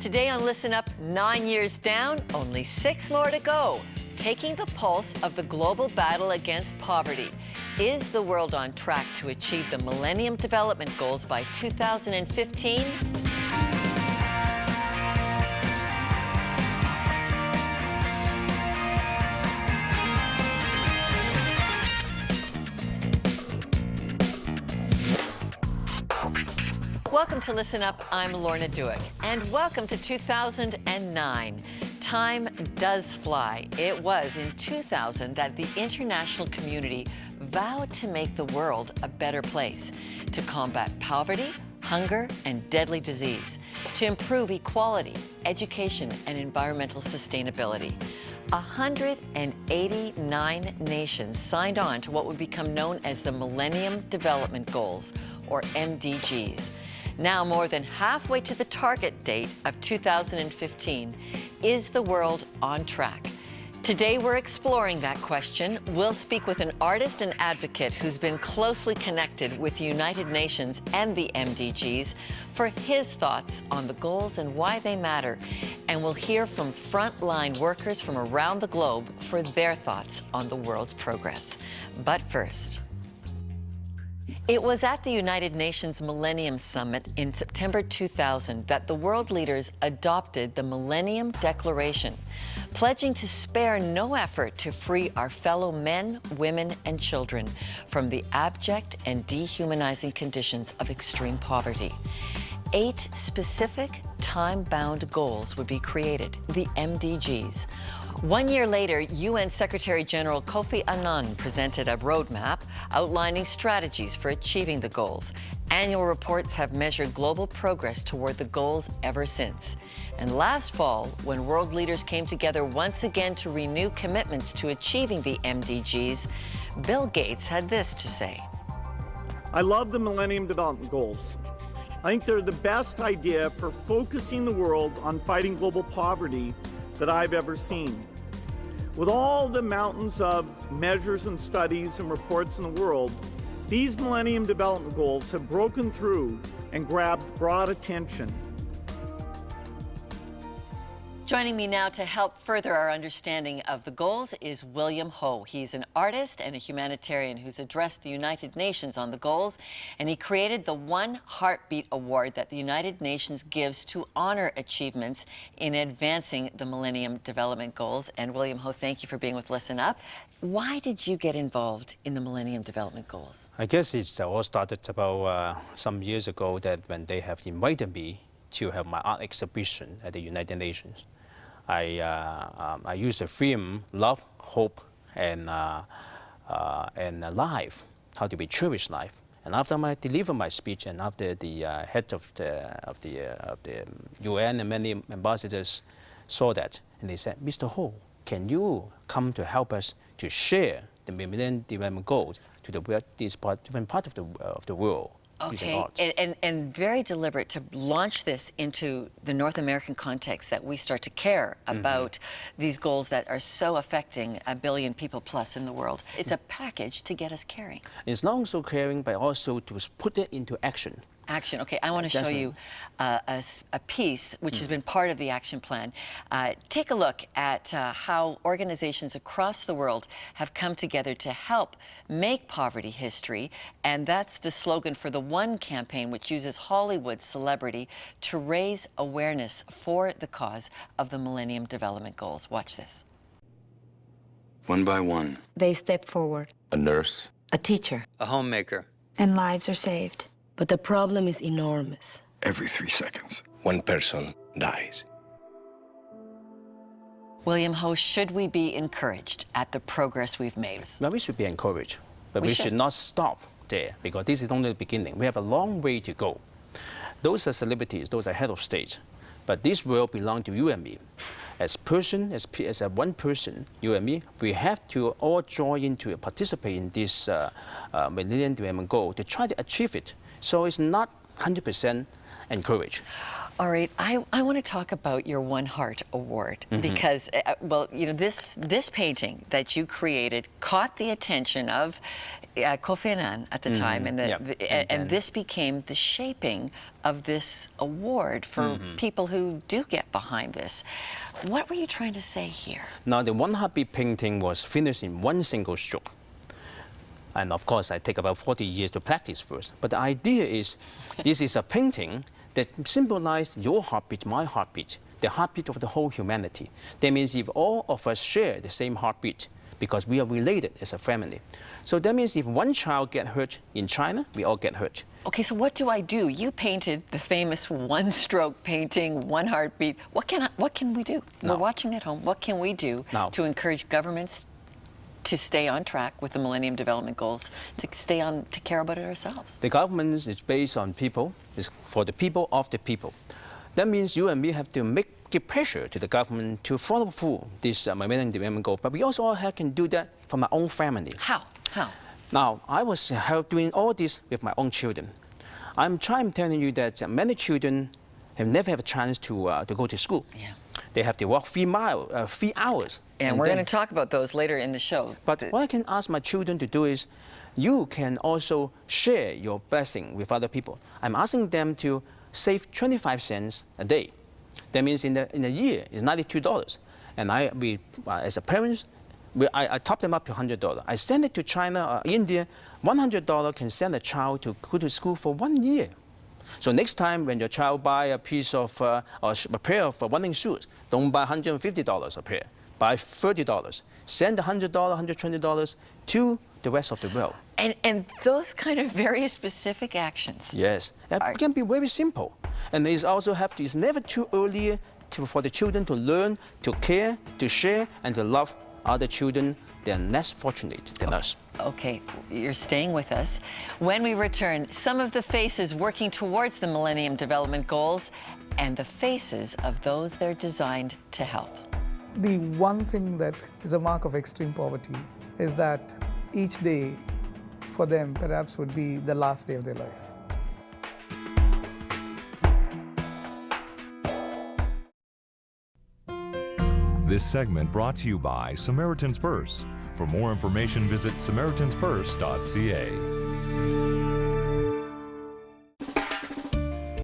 Today on Listen Up, 9 years down, only 6 more to go. Taking the pulse of the global battle against poverty. Is the world on track to achieve the Millennium Development Goals by 2015? Welcome to Listen Up. I'm Lorna Dueck, and welcome to 2009. Time does fly. It was in 2000 that the international community vowed to make the world a better place, to combat poverty, hunger, and deadly disease, to improve equality, education, and environmental sustainability. 189 nations signed on to what would become known as the Millennium Development Goals, or MDGs. Now, more than halfway to the target date of 2015, is the world on track? Today, we're exploring that question. We'll speak with an artist and advocate who's been closely connected with the United Nations and the MDGs for his thoughts on the goals and why they matter. And we'll hear from frontline workers from around the globe for their thoughts on the world's progress. But first, it was at the United Nations Millennium Summit in September 2000 that the world leaders adopted the Millennium Declaration, pledging to spare no effort to free our fellow men, women, and children from the abject and dehumanizing conditions of extreme poverty. 8 specific, time-bound goals would be created, the MDGs. 1 year later, UN Secretary General Kofi Annan presented a roadmap outlining strategies for achieving the goals. Annual reports have measured global progress toward the goals ever since. And last fall, when world leaders came together once again to renew commitments to achieving the MDGs, Bill Gates had this to say. I love the Millennium Development Goals. I think they're the best idea for focusing the world on fighting global poverty that I've ever seen. With all the mountains of measures and studies and reports in the world, these Millennium Development Goals have broken through and grabbed broad attention. Joining me now to help further our understanding of the goals is William Ho. He's an artist and a humanitarian who's addressed the United Nations on the goals, and he created the One Heartbeat Award that the United Nations gives to honor achievements in advancing the Millennium Development Goals. And William Ho, thank you for being with Listen Up. Why did you get involved in the Millennium Development Goals? I guess it all started about some years ago that when they have invited me to have my art exhibition at the United Nations. I used the theme love, hope, and life, how do we cherish life. And after I delivered my speech, and after the head of the UN and many ambassadors saw that, and they said, Mr. Ho, can you come to help us to share the Millennium Development Goals to this different part of the world? Okay, and very deliberate to launch this into the North American context, that we start to care about these goals that are so affecting 1 billion people plus in the world. It's a package to get us caring. It's not also caring, but also to put it into action. Action. Okay, I want to show you a piece which has been part of the action plan. Take a look at how organizations across the world have come together to help make poverty history, and that's the slogan for the One campaign, which uses Hollywood celebrity to raise awareness for the cause of the Millennium Development Goals. Watch this. One by one. They step forward. A nurse. A teacher. A homemaker. And lives are saved. But the problem is enormous. Every 3 seconds, one person dies. William Ho, should we be encouraged at the progress we've made? Well, we should be encouraged, but we should not stop there, because this is only the beginning. We have a long way to go. Those are celebrities, those are head of state, but this world belongs to you and me. As one person, you and me, we have to all join into participate in this Millennium Development Goal to try to achieve it. So it's not 100% encouraged. All right, I want to talk about your One Heart Award because, well, you know, this painting that you created caught the attention of Kofi Annan at the time, and, Yep. and this became the shaping of this award for people who do get behind this. What were you trying to say here? Now, the One Heartbeat painting was finished in one single stroke. And of course, I take about 40 years to practice first. But the idea is, this is a painting that symbolizes your heartbeat, my heartbeat, the heartbeat of the whole humanity. That means if all of us share the same heartbeat, because we are related as a family. So that means if one child gets hurt in China, we all get hurt. Okay, so what do I do? You painted the famous one-stroke painting, One Heartbeat. What can we do? Now- We're watching at home. What can we do Now- to encourage governments to stay on track with the Millennium Development Goals, to care about it ourselves? The government is based on people, is for the people of the people. That means you and me have to give pressure to the government to follow through this Millennium Development Goal. But we also can do that for my own family. How? Now, I was doing all this with my own children. I'm telling you that many children have never had a chance to go to school. Yeah. They have to walk 3 hours. And we're then- going to talk about those later in the show. But what I can ask my children to do is, you can also share your blessing with other people. I'm asking them to save 25 cents a day. That means in a year, it's $92. And as a parent, I top them up to $100. I send it to China or India. $100 can send a child to go to school for 1 year. So next time when your child buy a piece of or a pair of running shoes, don't buy $150 a pair. Buy $30. Send $100, $120 to the rest of the world. And those kind of very specific actions. Yes, it can be very simple. And it's never too early for the children to learn, to care, to share, and to love other children that are less fortunate than us. Okay, you're staying with us. When we return, some of the faces working towards the Millennium Development Goals and the faces of those they're designed to help. The one thing that is a mark of extreme poverty is that each day for them perhaps would be the last day of their life. This segment brought to you by Samaritan's Purse. For more information, visit SamaritansPurse.ca.